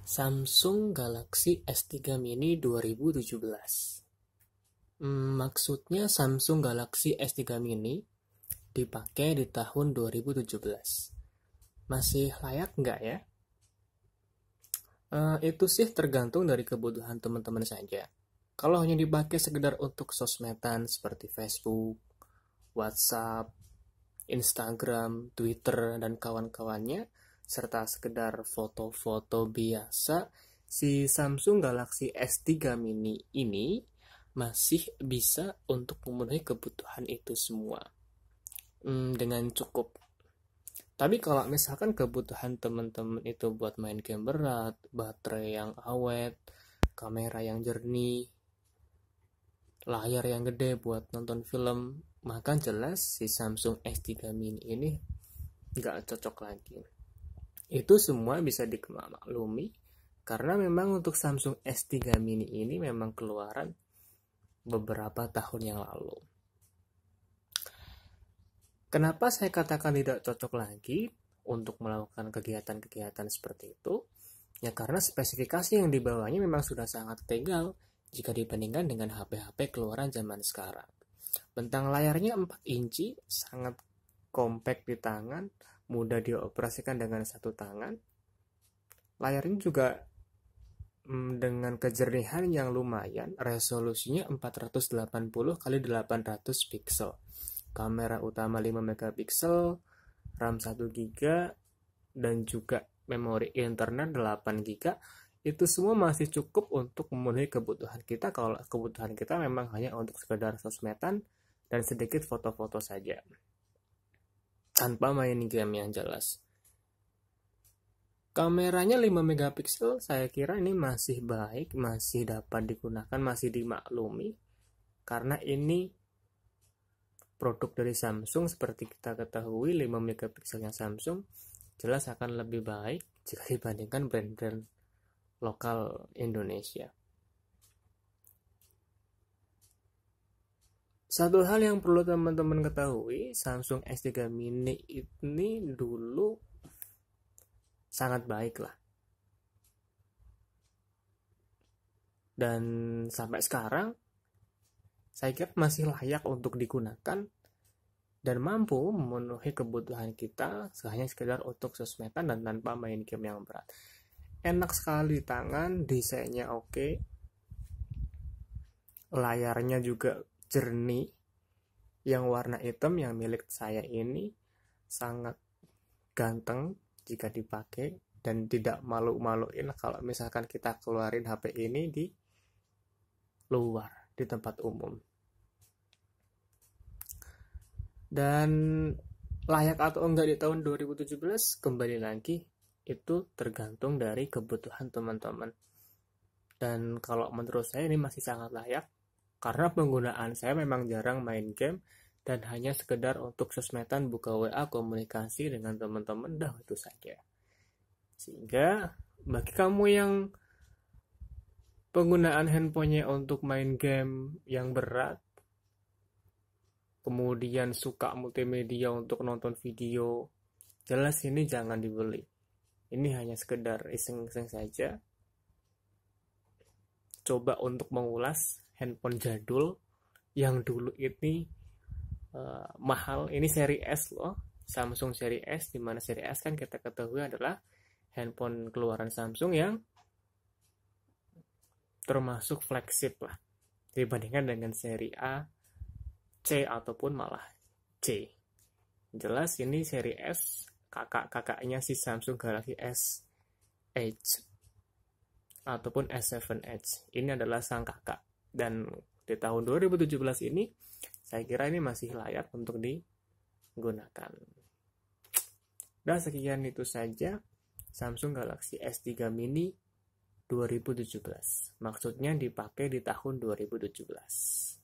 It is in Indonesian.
Samsung Galaxy S3 Mini 2017. Maksudnya Samsung Galaxy S3 Mini dipakai di tahun 2017. Masih layak nggak ya? Itu sih tergantung dari kebutuhan teman-teman saja. Kalau hanya dipakai sekedar untuk sosmedan seperti Facebook, WhatsApp, Instagram, Twitter, dan kawan-kawannya, serta sekedar foto-foto biasa, si Samsung Galaxy S3 Mini ini masih bisa untuk memenuhi kebutuhan itu semua dengan cukup. Tapi kalau misalkan kebutuhan teman-teman itu buat main game berat, baterai yang awet, kamera yang jernih, layar yang gede buat nonton film, maka jelas si Samsung S3 Mini ini nggak cocok lagi. Itu semua bisa dimaklumi karena memang untuk Samsung S3 Mini ini memang keluaran beberapa tahun yang lalu. Kenapa saya katakan tidak cocok lagi untuk melakukan kegiatan-kegiatan seperti itu? Ya karena spesifikasi yang dibawanya memang sudah sangat tegal jika dibandingkan dengan HP-HP keluaran zaman sekarang. Bentang layarnya 4 inci, sangat compact di tangan, mudah dioperasikan dengan satu tangan. Layarnya juga dengan kejernihan yang lumayan, resolusinya 480 x 800 pixel. Kamera utama 5 megapiksel, RAM 1 GB, dan juga memori internal 8 GB. Itu semua masih cukup untuk memenuhi kebutuhan kita kalau kebutuhan kita memang hanya untuk sekedar sosmedan dan sedikit foto-foto saja. Tanpa main game yang jelas. Kameranya 5 megapiksel, saya kira ini masih baik, masih dapat digunakan, masih dimaklumi. Karena ini produk dari Samsung, seperti kita ketahui 5 megapikselnya Samsung jelas akan lebih baik jika dibandingkan brand-brand lokal Indonesia. Satu hal yang perlu teman-teman ketahui, Samsung S3 Mini ini dulu sangat baik lah. Dan sampai sekarang saya kira masih layak untuk digunakan dan mampu memenuhi kebutuhan kita hanya sekedar untuk sosmedan dan tanpa main game yang berat. Enak sekali di tangan, desainnya oke, layarnya juga jernih, yang warna hitam yang milik saya ini sangat ganteng jika dipakai dan tidak malu-maluin kalau misalkan kita keluarin HP ini di luar, di tempat umum. Dan layak atau enggak di tahun 2017 kembali lagi itu tergantung dari kebutuhan teman-teman. Dan kalau menurut saya ini masih sangat layak karena penggunaan saya memang jarang main game dan hanya sekedar untuk sosmedan, buka WA, komunikasi dengan teman-teman, dah itu saja. Sehingga bagi kamu yang penggunaan handphonenya untuk main game yang berat, kemudian suka multimedia untuk nonton video, jelas ini jangan dibeli. Ini hanya sekedar iseng-iseng saja. Coba untuk mengulas handphone jadul yang dulu ini mahal. Ini seri S loh, Samsung seri S, dimana seri S kan kita ketahui adalah handphone keluaran Samsung yang termasuk flagship lah dibandingkan dengan seri A, C ataupun malah C. Jelas ini seri S, kakak-kakaknya si Samsung Galaxy S Edge ataupun S7 Edge. Ini adalah sang kakak. Dan di tahun 2017 ini saya kira ini masih layak untuk digunakan. Dan sekian itu saja Samsung Galaxy S3 Mini 2017. Maksudnya dipakai di tahun 2017.